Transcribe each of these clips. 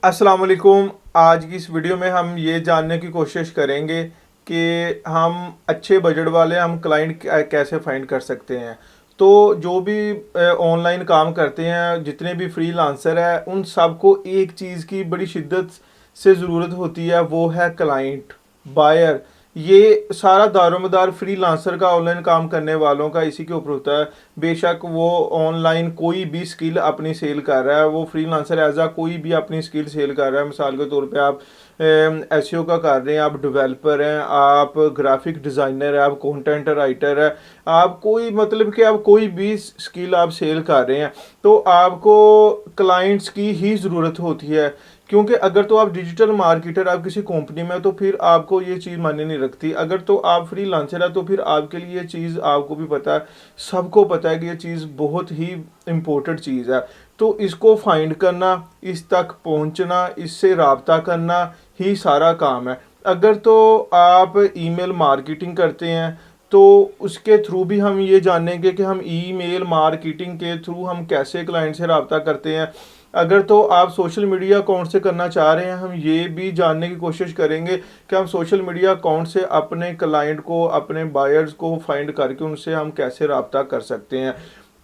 अस्सलाम वालेकुम। आज की इस वीडियो में हम ये जानने की कोशिश करेंगे कि हम अच्छे बजट वाले हम क्लाइंट कैसे फाइंड कर सकते हैं। तो जो भी ऑनलाइन काम करते हैं, जितने भी फ्रीलांसर है, उन सबको एक चीज़ की बड़ी शिद्दत से ज़रूरत होती है, वो है क्लाइंट, बायर। ये सारा दारोमदार फ्रीलांसर का, ऑनलाइन काम करने वालों का इसी के ऊपर होता है। बेशक वो ऑनलाइन कोई भी स्किल अपनी सेल कर रहा है, वो फ्रीलांसर एज आ कोई भी अपनी स्किल सेल कर रहा है। मिसाल के तौर पे आप एसईओ का कर रहे हैं, आप डेवलपर हैं, आप ग्राफिक डिज़ाइनर है, आप कंटेंट राइटर है, आप कोई मतलब कि आप कोई भी स्किल आप सेल कर रहे हैं, तो आपको क्लाइंट्स की ही ज़रूरत होती है। क्योंकि अगर तो आप डिजिटल मार्केटर, आप किसी कंपनी में, तो फिर आपको ये चीज़ मायने नहीं रखती। अगर तो आप फ्रीलांसर है, तो फिर आपके लिए ये चीज़ आपको भी पता है, सबको पता है कि ये चीज़ बहुत ही इम्पोर्टेंट चीज़ है। तो इसको फाइंड करना, इस तक पहुंचना, इससे रब्ता करना ही सारा काम है। अगर तो आप ईमेल मार्केटिंग करते हैं, तो उसके थ्रू भी हम ये जानेंगे कि हम ईमेल मार्केटिंग के थ्रू हम कैसे क्लाइंट से रब्ता करते हैं। अगर तो आप सोशल मीडिया अकाउंट से करना चाह रहे हैं, हम ये भी जानने की कोशिश करेंगे कि हम सोशल मीडिया अकाउंट से अपने क्लाइंट को, अपने बायर्स को फाइंड करके उनसे हम कैसे रब्ता कर सकते हैं।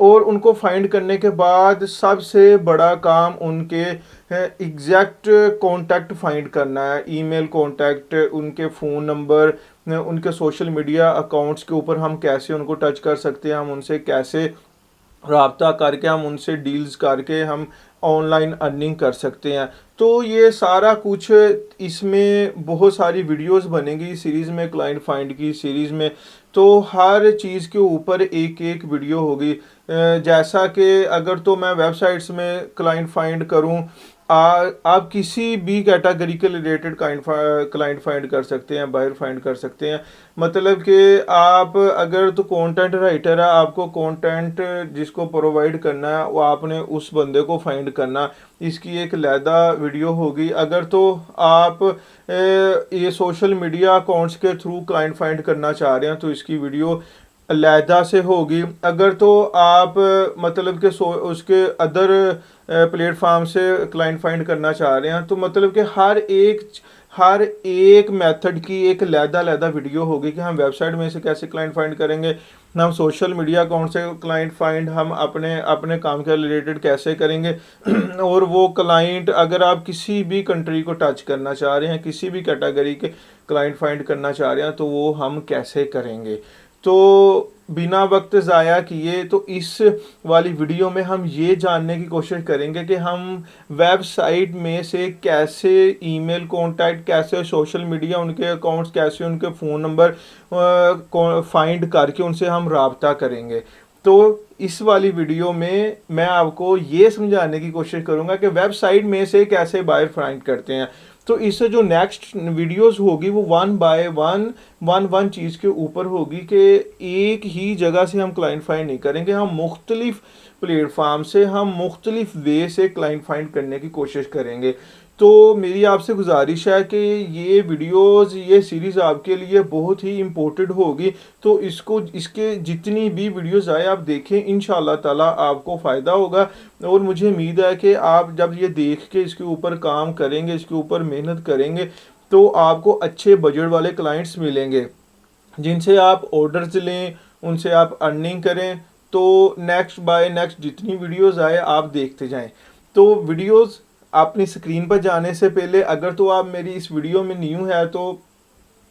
और उनको फाइंड करने के बाद सबसे बड़ा काम उनके एग्जैक्ट कॉन्टैक्ट फाइंड करना है। ईमेल कॉन्टैक्ट, उनके फ़ोन नंबर, उनके सोशल मीडिया अकाउंट्स के ऊपर हम कैसे उनको टच कर सकते हैं, हम उनसे कैसे राब्ता करके, हम उनसे डील्स करके हम ऑनलाइन अर्निंग कर सकते हैं। तो ये सारा कुछ इसमें बहुत सारी वीडियोस बनेंगी सीरीज़ में, क्लाइंट फाइंड की सीरीज़ में। तो हर चीज़ के ऊपर एक एक वीडियो होगी। जैसा कि अगर तो मैं वेबसाइट्स में क्लाइंट फाइंड करूं, आप किसी भी कैटेगरी के रिलेटेड क्लाइंट फाइंड कर सकते हैं, बायर फाइंड कर सकते हैं। मतलब कि आप अगर तो कंटेंट राइटर है, आपको कंटेंट जिसको प्रोवाइड करना है, वो आपने उस बंदे को फाइंड करना। इसकी एक अलहदा वीडियो होगी। अगर तो आप ये सोशल मीडिया अकाउंट्स के थ्रू क्लाइंट फाइंड करना चाह रहे हैं, तो इसकी वीडियो अलहदा से होगी। अगर तो आप मतलब कि उसके अदर प्लेटफार्म से क्लाइंट फाइंड करना चाह रहे हैं, तो मतलब कि हर एक मेथड की एक अलहदा वीडियो होगी कि हम वेबसाइट में से कैसे क्लाइंट फाइंड करेंगे, हम सोशल मीडिया अकाउंट से क्लाइंट फाइंड हम अपने अपने काम के रिलेटेड कैसे करेंगे। और वो क्लाइंट, अगर आप किसी भी कंट्री को टच करना चाह रहे हैं, किसी भी कैटेगरी के क्लाइंट फाइंड करना चाह रहे हैं, तो वो हम कैसे करेंगे। तो बिना वक्त ज़ाया किए, तो इस वाली वीडियो में हम ये जानने की कोशिश करेंगे कि हम वेबसाइट में से कैसे ईमेल कांटेक्ट, कैसे सोशल मीडिया उनके अकाउंट्स, कैसे उनके फ़ोन नंबर फाइंड करके उनसे हम राब्ता करेंगे। तो इस वाली वीडियो में मैं आपको ये समझाने की कोशिश करूँगा कि वेबसाइट में से कैसे बायर फाइंड करते हैं। तो इससे जो नेक्स्ट वीडियोस होगी, वो one by one one one चीज़ के ऊपर होगी कि एक ही जगह से हम क्लाइंट फाइंड नहीं करेंगे, हम मुख्तलिफ प्लेटफार्म से, हम मुख्तलिफ वे से क्लाइंट फाइंड करने की कोशिश करेंगे। तो मेरी आपसे गुजारिश है कि ये वीडियोस, ये सीरीज़ आपके लिए बहुत ही इम्पोर्टेंट होगी। तो इसको, इसके जितनी भी वीडियोस आए आप देखें, इंशाल्लाह ताला आपको फ़ायदा होगा। और मुझे उम्मीद है कि आप जब ये देख के इसके ऊपर काम करेंगे, इसके ऊपर मेहनत करेंगे, तो आपको अच्छे बजट वाले क्लाइंट्स मिलेंगे जिनसे आप ऑर्डर्स लें, उनसे आप अर्निंग करें। तो नेक्स्ट बाय नेक्स्ट जितनी वीडियोस आए आप देखते जाएं। तो वीडियोस अपनी स्क्रीन पर जाने से पहले, अगर तो आप मेरी इस वीडियो में न्यू है, तो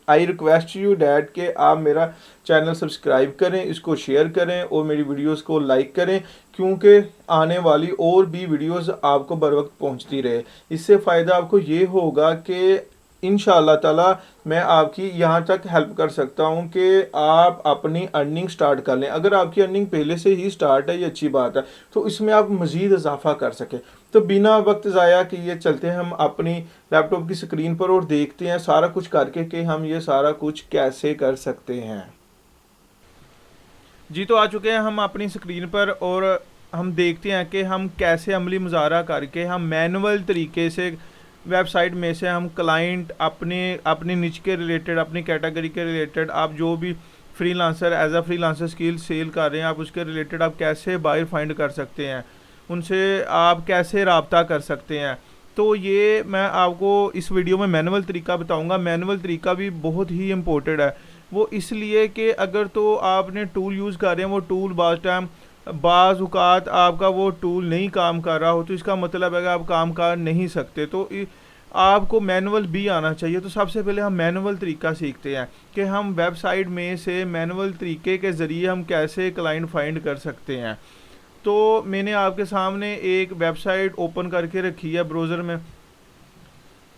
आई रिक्वेस्ट यू डैट कि आप मेरा चैनल सब्सक्राइब करें, इसको शेयर करें और मेरी वीडियोस को लाइक करें, क्योंकि आने वाली और भी वीडियोस आपको बर वक्त पहुँचती रहे। इससे फ़ायदा आपको ये होगा कि इंशाअल्लाह ताला मैं आपकी यहाँ तक हेल्प कर सकता हूँ कि आप अपनी अर्निंग स्टार्ट कर लें। अगर आपकी अर्निंग पहले से ही स्टार्ट है, ये अच्छी बात है, तो इसमें आप मज़ीद इजाफा कर सकें। तो बिना वक्त ज़ाया किए चलते हैं हम अपनी लैपटॉप की स्क्रीन पर और देखते हैं सारा कुछ करके कि हम ये सारा कुछ कैसे कर सकते हैं। जी, तो आ चुके हैं हम अपनी स्क्रीन पर और हम देखते हैं कि हम कैसे अमली मुजाहरा करके हम मैनुअल तरीके से वेबसाइट में से हम क्लाइंट अपने अपनी निच के रिलेटेड, अपनी कैटेगरी के रिलेटेड, आप जो भी freelancer as a freelancer skill sell कर रहे हैं, आप उसके रिलेटेड आप कैसे बायर फाइंड कर सकते हैं, उनसे आप कैसे रब्ता कर सकते हैं। तो ये मैं आपको इस वीडियो में मैनुअल तरीका बताऊंगा। मैनुअल तरीका भी बहुत ही इम्पोर्टेंट है, वो इसलिए कि अगर तो आपने टूल यूज़ कर रहे हैं, वो टूल बाज़ औक़ात आपका वो टूल नहीं काम कर रहा हो, तो इसका मतलब है कि आप काम कर नहीं सकते। तो आपको मैनुअल भी आना चाहिए। तो सबसे पहले हम मैनुअल तरीका सीखते हैं कि हम वेबसाइट में से मैनुअल तरीके के ज़रिए हम कैसे क्लाइंट फाइंड कर सकते हैं। तो मैंने आपके सामने एक वेबसाइट ओपन करके रखी है ब्राउज़र में।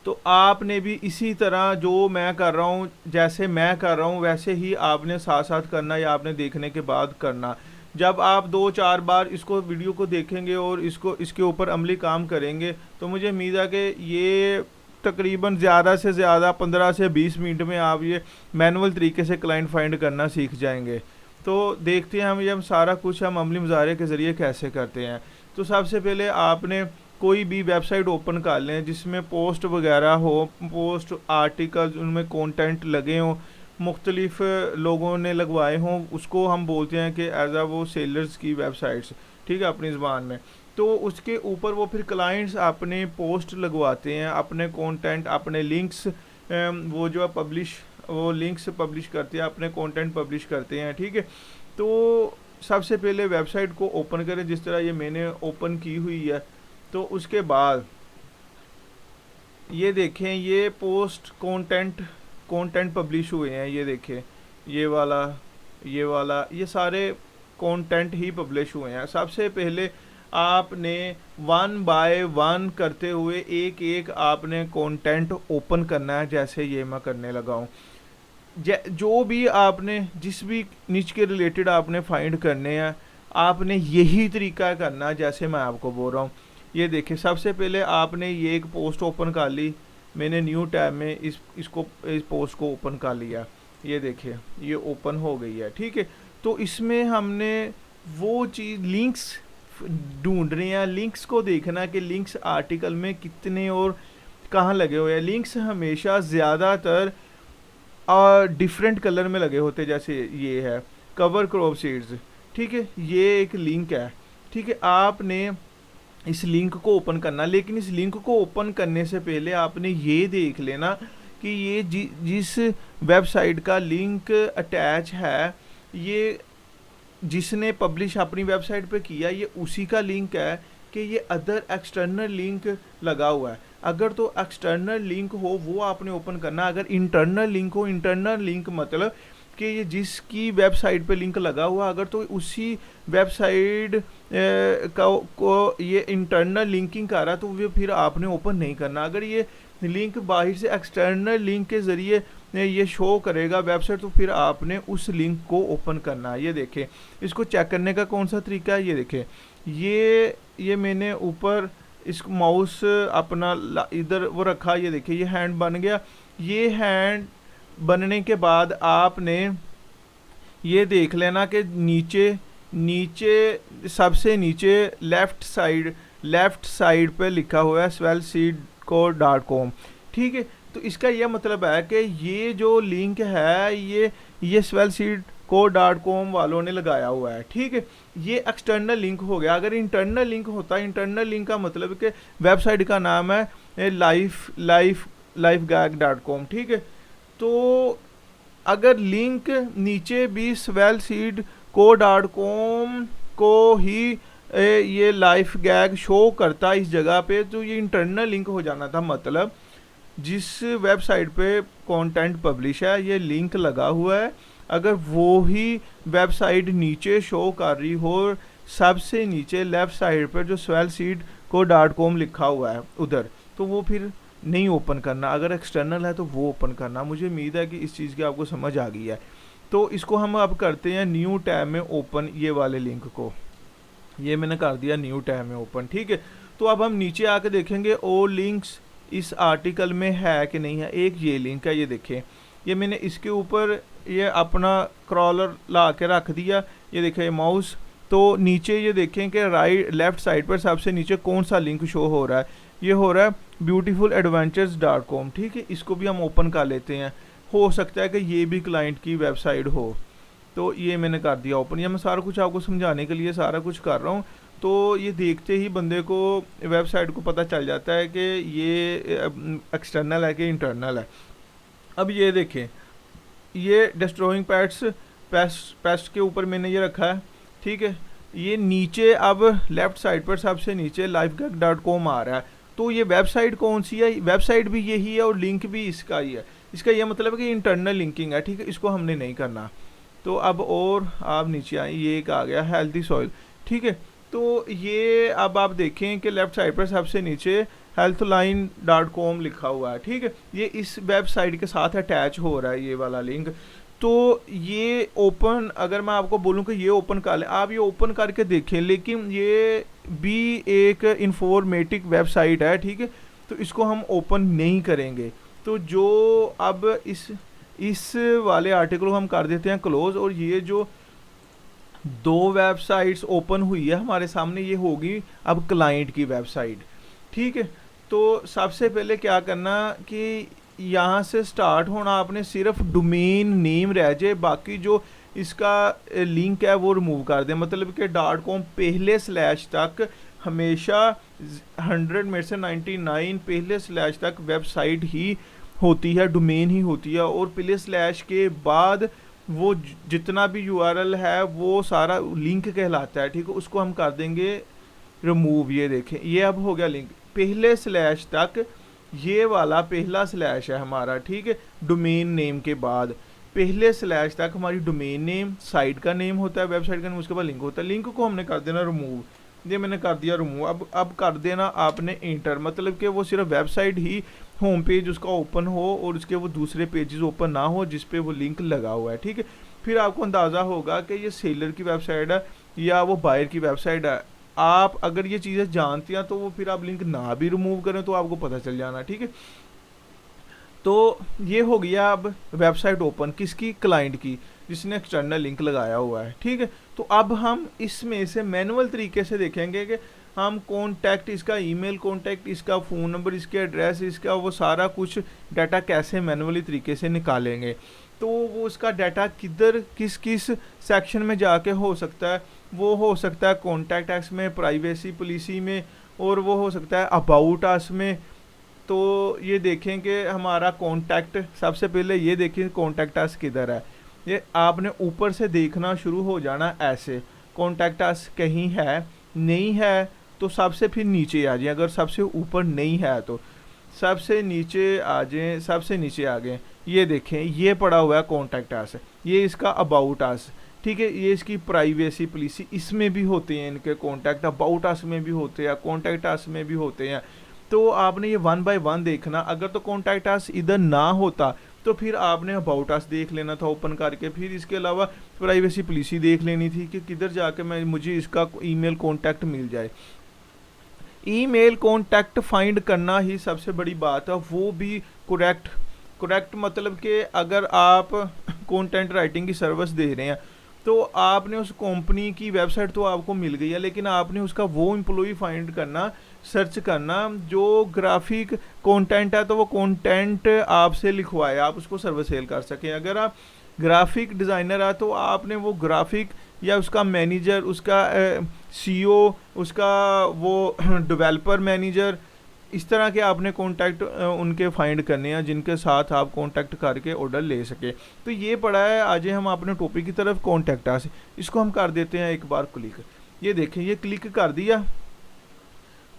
तो आपने भी इसी तरह जो मैं कर रहा हूँ, जैसे मैं कर रहा हूँ वैसे ही आपने साथ साथ करना, या आपने देखने के बाद करना। जब आप 2-4 बार इसको वीडियो को देखेंगे और इसके ऊपर अमली काम करेंगे, तो मुझे उम्मीद है कि ये तकरीबन ज़्यादा से ज़्यादा 15 से 20 मिनट में आप ये मैनुअल तरीके से क्लाइंट फाइंड करना सीख जाएंगे। तो देखते हैं हम सारा कुछ हम अमली मुज़ाहरे के ज़रिए कैसे करते हैं। तो सबसे पहले आपने कोई भी वेबसाइट ओपन कर लें जिसमें पोस्ट वगैरह हो, पोस्ट आर्टिकल्स उनमें कंटेंट लगे हों, मुख्तलिफ लोगों ने लगवाए हों, उसको हम बोलते हैं कि एज आ वो सेलर्स की वेबसाइट्स, ठीक है, अपनी ज़बान में। तो उसके ऊपर वो फिर क्लाइंट्स अपने पोस्ट लगवाते हैं, अपने कंटेंट, अपने लिंक्स, वो जो वो लिंक्स पब्लिश करते हैं, अपने कंटेंट पब्लिश करते हैं, ठीक है। तो सबसे पहले वेबसाइट को ओपन करें जिस तरह ये मैंने ओपन की हुई है। तो उसके बाद ये देखें, ये पोस्ट कंटेंट पब्लिश हुए हैं, ये देखें, ये वाला ये सारे कंटेंट ही पब्लिश हुए हैं। सबसे पहले आपने 1 बाय 1 करते हुए एक एक आपने कंटेंट ओपन करना है, जैसे ये मैं करने लगा हूँ। जो भी आपने जिस भी निच के रिलेटेड आपने फाइंड करने हैं, आपने यही तरीका करना जैसे मैं आपको बोल रहा हूँ। ये देखिए, सबसे पहले आपने ये एक पोस्ट ओपन कर ली, मैंने न्यू टैब में इस पोस्ट को ओपन कर लिया। ये देखिए, ये ओपन हो गई है, ठीक है। तो इसमें हमने वो चीज़ लिंक्स ढूंढ रहे हैं, लिंक्स को देखना कि लिंक्स आर्टिकल में कितने और कहाँ लगे हुए हैं। लिंक्स हमेशा ज़्यादातर डिफरेंट कलर में लगे होते, जैसे ये है कवर क्रॉप सीड्स, ठीक है, ये एक लिंक है, ठीक है। आपने इस लिंक को ओपन करना, लेकिन इस लिंक को ओपन करने से पहले आपने ये देख लेना कि ये जिस वेबसाइट का लिंक अटैच है, ये जिसने पब्लिश अपनी वेबसाइट पे किया, ये उसी का लिंक है कि ये अदर एक्सटर्नल लिंक लगा हुआ है। अगर तो एक्सटर्नल लिंक हो वो आपने ओपन करना। अगर इंटरनल लिंक हो, इंटरनल लिंक मतलब कि ये जिसकी वेबसाइट पे लिंक लगा हुआ, अगर तो उसी वेबसाइट को ये इंटरनल लिंकिंग कर रहा, तो वो फिर आपने ओपन नहीं करना। अगर ये लिंक बाहर से एक्सटर्नल लिंक के ज़रिए ये शो करेगा वेबसाइट, तो फिर आपने उस लिंक को ओपन करना है। ये देखें, इसको चेक करने का कौन सा तरीका है, ये देखें, ये मैंने ऊपर इस माउस अपना इधर वो रखा, ये देखिए, ये हैंड बन गया। ये हैंड बनने के बाद आपने ये देख लेना कि नीचे सबसे नीचे लेफ़्ट साइड पे लिखा हुआ है swellseedco.com, ठीक है। तो इसका यह मतलब है कि ये जो लिंक है ये swellseedco.com वालों ने लगाया हुआ है, ठीक है। ये एक्सटर्नल लिंक हो गया। अगर इंटरनल लिंक होता, इंटरनल लिंक का मतलब है कि वेबसाइट का नाम है lifegag.com, ठीक है। तो अगर लिंक नीचे भी swellseedco.com को ही ये लाइफ गैग शो करता इस जगह पे, तो ये इंटरनल लिंक हो जाना था। मतलब जिस वेबसाइट पे कंटेंट पब्लिश है, ये लिंक लगा हुआ है, अगर वो ही वेबसाइट नीचे शो कर रही हो, सबसे नीचे लेफ़्ट साइड पर जो swellseedco.com लिखा हुआ है उधर, तो वो फिर नहीं ओपन करना। अगर एक्सटर्नल है तो वो ओपन करना। मुझे उम्मीद है कि इस चीज़ की आपको समझ आ गई है। तो इसको हम अब करते हैं न्यू टैब में ओपन। ये वाले लिंक को ये मैंने कर दिया न्यू टैब में ओपन, ठीक है। तो अब हम नीचे आके देखेंगे ओ लिंक्स इस आर्टिकल में है कि नहीं है। एक ये लिंक है, ये देखें, ये मैंने इसके ऊपर ये अपना क्रॉलर ला के रख दिया। ये देखें माउस, तो नीचे ये देखें कि लेफ़्ट साइड पर सबसे नीचे कौन सा लिंक शो हो रहा है। ये हो रहा है beautifuladventures.com, ठीक है। इसको भी हम ओपन कर लेते हैं। हो सकता है कि ये भी क्लाइंट की वेबसाइट हो। तो ये मैंने कर दिया ओपन। ये मैं सारा कुछ आपको समझाने के लिए सारा कुछ कर रहा हूँ। तो ये देखते ही बंदे को वेबसाइट को पता चल जाता है कि ये एक्सटर्नल है कि इंटरनल है। अब ये देखें, ये डिस्ट्रॉइंग पेस्ट के ऊपर मैंने ये रखा है, ठीक है। ये नीचे अब लेफ़्ट साइड पर सबसे नीचे lifeguard.com आ रहा है। तो ये वेबसाइट कौन सी है? वेबसाइट भी यही है और लिंक भी इसका ही है। इसका ये मतलब है कि इंटरनल लिंकिंग है, ठीक है। इसको हमने नहीं करना। तो अब और आप नीचे आए, ये एक आ गया हेल्दी सॉइल, ठीक है। तो ये अब आप देखें कि लेफ़्ट साइड पर सबसे नीचे healthline.com लिखा हुआ है, ठीक है। ये इस वेबसाइट के साथ अटैच हो रहा है ये वाला लिंक। तो ये ओपन, अगर मैं आपको बोलूं कि ये ओपन कर लें, आप ये ओपन करके देखें, लेकिन ये भी एक इंफॉर्मेटिव वेबसाइट है, ठीक है। तो इसको हम ओपन नहीं करेंगे। तो जो अब इस वाले आर्टिकल को हम कर देते हैं क्लोज, और ये जो दो वेबसाइट्स ओपन हुई है हमारे सामने, ये होगी अब क्लाइंट की वेबसाइट, ठीक है। तो सबसे पहले क्या करना कि यहाँ से स्टार्ट होना आपने सिर्फ डोमेन नेम रह जाए, बाकी जो इसका लिंक है वो रिमूव कर दें। मतलब कि .com पहले स्लैश तक हमेशा 100 में से 99 पहले स्लैश तक वेबसाइट ही होती है, डोमेन ही होती है, और पहले स्लैश के बाद वो जितना भी URL है वो सारा लिंक कहलाता है, ठीक है। उसको हम कर देंगे रिमूव। ये देखें, ये अब हो गया लिंक पहले स्लैश तक। ये वाला पहला स्लैश है हमारा, ठीक है। डोमेन नेम के बाद पहले स्लैश तक हमारी डोमेन नेम, साइट का नेम होता है, वेबसाइट का नेम, उसके बाद लिंक होता है। लिंक को हमने कर देना रिमूव। ये मैंने कर दिया रिमूव। अब कर देना आपने इंटर, मतलब कि वो सिर्फ वेबसाइट ही होम पेज उसका ओपन हो और उसके वो दूसरे पेजेस ओपन ना हो जिस पे वो लिंक लगा हुआ है, ठीक है। फिर आपको अंदाज़ा होगा कि ये सेलर की वेबसाइट है या वो बायर की वेबसाइट है। आप अगर ये चीज़ें जानती हैं तो वो फिर आप लिंक ना भी रिमूव करें तो आपको पता चल जाना, ठीक है। तो ये हो गया अब वेबसाइट ओपन किसकी? क्लाइंट की, जिसने एक्सटर्नल लिंक लगाया हुआ है, ठीक है। तो अब हम इसमें से मैनुअल तरीके से देखेंगे कि हम कॉन्टैक्ट, इसका ईमेल कॉन्टैक्ट, इसका फ़ोन नंबर, इसके एड्रेस, इसका वो सारा कुछ डाटा कैसे मैनुअली तरीके से निकालेंगे। तो वो उसका डाटा किधर किस किस सेक्शन में जाके हो सकता है? वो हो सकता है कॉन्टैक्ट अस में, प्राइवेसी पॉलिसी में, और वो हो सकता है अबाउट अस में। तो ये देखें कि हमारा कॉन्टैक्ट, सबसे पहले ये देखें कॉन्टैक्ट अस किधर है। ये आपने ऊपर से देखना शुरू हो जाना ऐसे, कॉन्टैक्ट अस कहीं है, नहीं है तो सबसे फिर नीचे आ जाए। अगर सबसे ऊपर नहीं है तो सबसे नीचे आ जाएं, सबसे नीचे आ गए। ये देखें, ये पड़ा हुआ है कॉन्टैक्ट अस, ये इसका अबाउट अस, ठीक है। ये इसकी प्राइवेसी पॉलिसी, इसमें भी होते हैं इनके कॉन्टैक्ट, अबाउट अस में भी होते हैं, कॉन्टैक्ट अस में भी होते हैं। तो आपने ये 1 बाय 1 देखना। अगर तो कॉन्टैक्ट अस इधर ना होता तो फिर आपने अबाउट अस देख लेना था ओपन करके। फिर इसके अलावा प्राइवेसी पॉलिसी देख लेनी थी कि किधर जाके मुझे इसका ईमेल कॉन्टैक्ट मिल जाए। ईमेल कॉन्टैक्ट फाइंड करना ही सबसे बड़ी बात है, वो भी करेक्ट मतलब कि अगर आप कंटेंट राइटिंग की सर्विस दे रहे हैं तो आपने उस कंपनी की वेबसाइट तो आपको मिल गई है, लेकिन आपने उसका वो एम्प्लॉय फाइंड करना, सर्च करना जो ग्राफिक कंटेंट है, तो वो कंटेंट आपसे लिखवाए, आप उसको सर्विस सेल कर सकें। अगर आप ग्राफिक डिज़ाइनर है तो आपने वो ग्राफिक या उसका मैनेजर, उसका CEO, उसका वो डेवलपर मैनेजर, इस तरह के आपने कॉन्टैक्ट उनके फाइंड करने हैं जिनके साथ आप कॉन्टैक्ट करके ऑर्डर ले सके। तो ये पड़ा है। आज हम अपने टॉपिक की तरफ कॉन्टैक्ट अस, इसको हम कर देते हैं एक बार क्लिक। ये देखें, ये क्लिक कर दिया।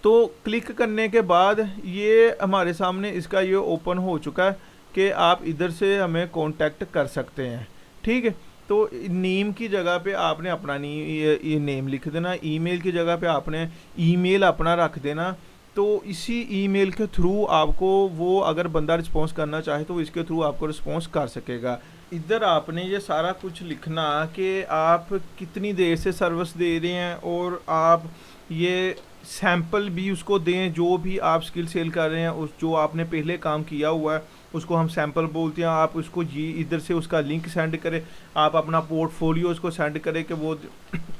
तो क्लिक करने के बाद ये हमारे सामने इसका ये ओपन हो चुका है कि आप इधर से हमें कॉन्टैक्ट कर सकते हैं, ठीक है। तो नेम की जगह पे आपने अपना ये नेम लिख देना, ईमेल की जगह पे आपने ईमेल अपना रख देना। तो इसी ईमेल के थ्रू आपको वो, अगर बंदा रिस्पॉन्स करना चाहे तो इसके थ्रू आपको रिस्पॉन्स कर सकेगा। इधर आपने ये सारा कुछ लिखना कि आप कितनी देर से सर्विस दे रहे हैं, और आप ये सैम्पल भी उसको दें, जो भी आप स्किल सेल कर रहे हैं, उस जो आपने पहले काम किया हुआ है उसको हम सैम्पल बोलते हैं। आप उसको ये इधर से उसका लिंक सेंड करें, आप अपना पोर्टफोलियो उसको सेंड करें कि वो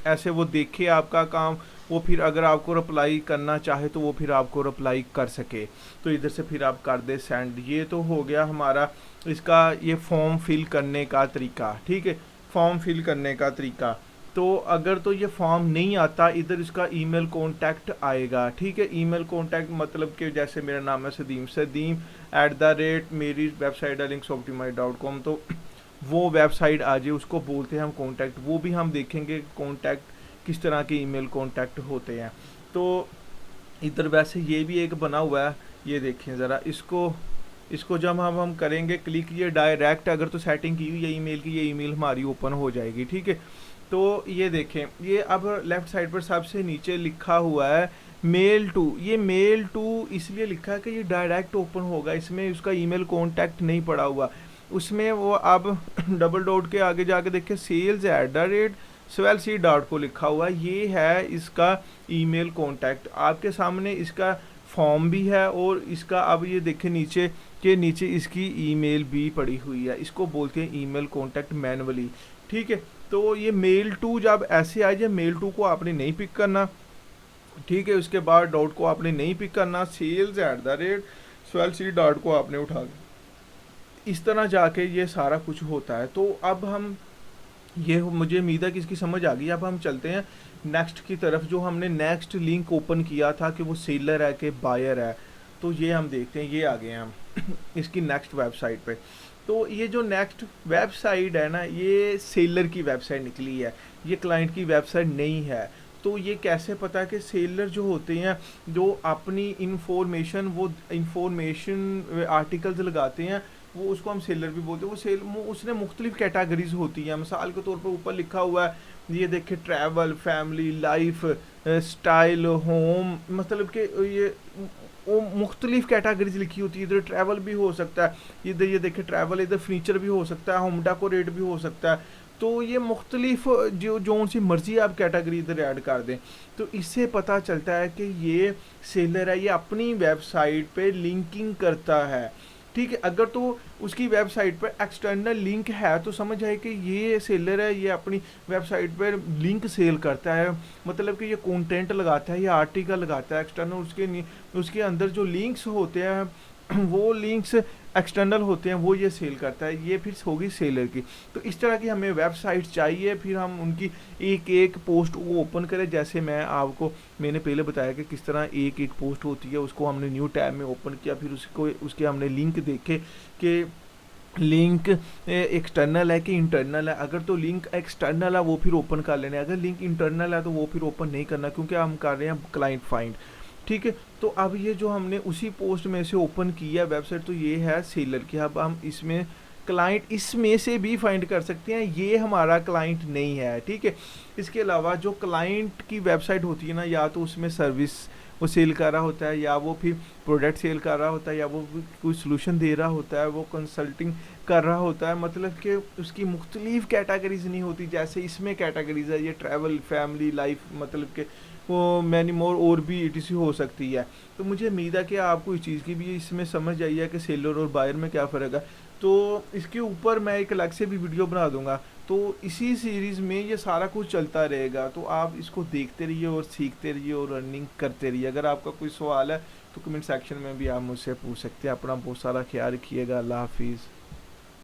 ऐसे वो देखे आपका काम, वो फिर अगर आपको रिप्लाई करना चाहे तो वो फिर आपको रिप्लाई कर सके। तो इधर से फिर आप कर दे सेंड। ये तो हो गया हमारा इसका ये फॉर्म फिल करने का तरीका, ठीक है, फॉर्म फिल करने का तरीका। तो अगर तो ये फॉर्म नहीं आता, इधर इसका ईमेल कॉन्टैक्ट आएगा, ठीक है। ईमेल कॉन्टैक्ट मतलब कि जैसे मेरा नाम है सदीम मेरी वेबसाइट है linksoptimize.com, तो वो वेबसाइट आ जाए उसको बोलते हैं हम कॉन्टैक्ट। वो भी हम देखेंगे कॉन्टैक्ट किस तरह के ईमेल कॉन्टैक्ट होते हैं। तो इधर वैसे ये भी एक बना हुआ है, ये देखें ज़रा, इसको जब हम करेंगे क्लिक, ये डायरेक्ट अगर तो सेटिंग की हुई है ईमेल की, ये ईमेल हमारी ओपन हो जाएगी, ठीक है। तो ये देखें, ये अब लेफ़्ट साइड पर सबसे नीचे लिखा हुआ है मेल टू। ये मेल टू इसलिए लिखा है कि ये डायरेक्ट ओपन होगा, इसमें उसका ईमेल कॉन्टैक्ट नहीं पड़ा हुआ। उसमें वो अब डबल डॉट के आगे जाके देखें sales@swellseed को लिखा हुआ, ये है इसका ईमेल कॉन्टैक्ट। आपके सामने इसका फॉर्म भी है और इसका अब ये देखें नीचे के नीचे इसकी ईमेल भी पड़ी हुई है। इसको बोलते हैं ईमेल कॉन्टैक्ट मैनुअली, ठीक है। तो ये मेल टू जब ऐसे आ जाए, मेल टू को आपने नहीं पिक करना, ठीक है। उसके बाद डॉट को आपने नहीं पिक करना, sales@swellseed को आपने उठा के इस तरह जाके ये सारा कुछ होता है। तो अब हम ये मुझे उम्मीद है कि इसकी समझ आ गई। अब हम चलते हैं नेक्स्ट की तरफ। जो हमने नेक्स्ट लिंक ओपन किया था कि वो सेलर है कि बायर है, तो ये हम देखते हैं, ये आ गए हैं हम इसकी नेक्स्ट वेबसाइट पे। तो ये जो नेक्स्ट वेबसाइट है ना, ये सेलर की वेबसाइट निकली है, ये क्लाइंट की वेबसाइट नहीं है। तो ये कैसे पता है कि सेलर जो होते हैं, जो अपनी इंफॉर्मेशन आर्टिकल्स लगाते हैं, वो उसको हम सेलर भी बोलते हैं। उसने मुख्तलिफ कैटेगरीज होती हैं। मिसाल के तौर पर ऊपर लिखा हुआ है, ये देखिए travel, family, life style, home, मतलब कि ये वो मुख्तलिफ कैटेगरीज लिखी होती है। इधर ट्रैवल भी हो सकता है, इधर ये देखिए ट्रैवल, इधर फर्नीचर भी हो सकता है, होम डेकोरेट भी हो सकता है। तो ये मुख्तलिफ जो सी मर्जी आप कैटेगरी इधर ऐड कर दें, तो इससे पता चलता है कि ये सेलर है, ये अपनी वेबसाइट पे लिंकिंग करता है, ठीक है। अगर तो उसकी वेबसाइट पर एक्सटर्नल लिंक है तो समझ आए कि ये सेलर है, ये अपनी वेबसाइट पर लिंक सेल करता है, मतलब कि ये कंटेंट लगाता है, ये आर्टिकल लगाता है एक्सटर्नल। उसके अंदर जो लिंक्स होते हैं वो लिंक्स एक्सटर्नल होते हैं, वो ये सेल करता है। ये फिर होगी सेलर की। तो इस तरह की हमें वेबसाइट चाहिए, फिर हम उनकी एक एक पोस्ट को ओपन करें। जैसे मैंने पहले बताया कि किस तरह एक एक पोस्ट होती है, उसको हमने न्यू टैब में ओपन किया, फिर उसके हमने लिंक देखे कि लिंक एक्सटर्नल है कि इंटरनल है। अगर तो लिंक एक्सटर्नल है वो फिर ओपन कर लेना है, अगर लिंक इंटरनल है तो वो फिर ओपन नहीं करना, क्योंकि हम कर रहे हैं क्लाइंट फाइंड, ठीक है। तो अब ये जो हमने उसी पोस्ट में से ओपन किया वेबसाइट, तो ये है सेलर की। अब हम इसमें क्लाइंट इसमें से भी फाइंड कर सकते हैं, ये हमारा क्लाइंट नहीं है, ठीक है। इसके अलावा जो क्लाइंट की वेबसाइट होती है ना, या तो उसमें सर्विस वो सेल कर रहा होता है, या वो फिर प्रोडक्ट सेल कर रहा होता है, या वो कोई सोल्यूशन दे रहा होता है, वो कंसल्टिंग कर रहा होता है, मतलब कि उसकी मुख्तलिफ कैटेगरीज नहीं होती जैसे इसमें कैटेगरीज है। ये ट्रैवल, फैमिली, लाइफ, मतलब कि वो मैनी मोर और भी ETC हो सकती है। तो मुझे उम्मीद है कि आपको इस चीज़ की भी इसमें समझ आई है कि सेलर और बायर में क्या फ़र्क है। तो इसके ऊपर मैं एक अलग से भी वीडियो बना दूंगा। तो इसी सीरीज़ में ये सारा कुछ चलता रहेगा, तो आप इसको देखते रहिए और सीखते रहिए और रनिंग करते रहिए। अगर आपका कोई सवाल है तो कमेंट सेक्शन में भी आप मुझसे पूछ सकते हैं। अपना बहुत सारा ख्याल रखिएगा। अल्लाह हाफिज़।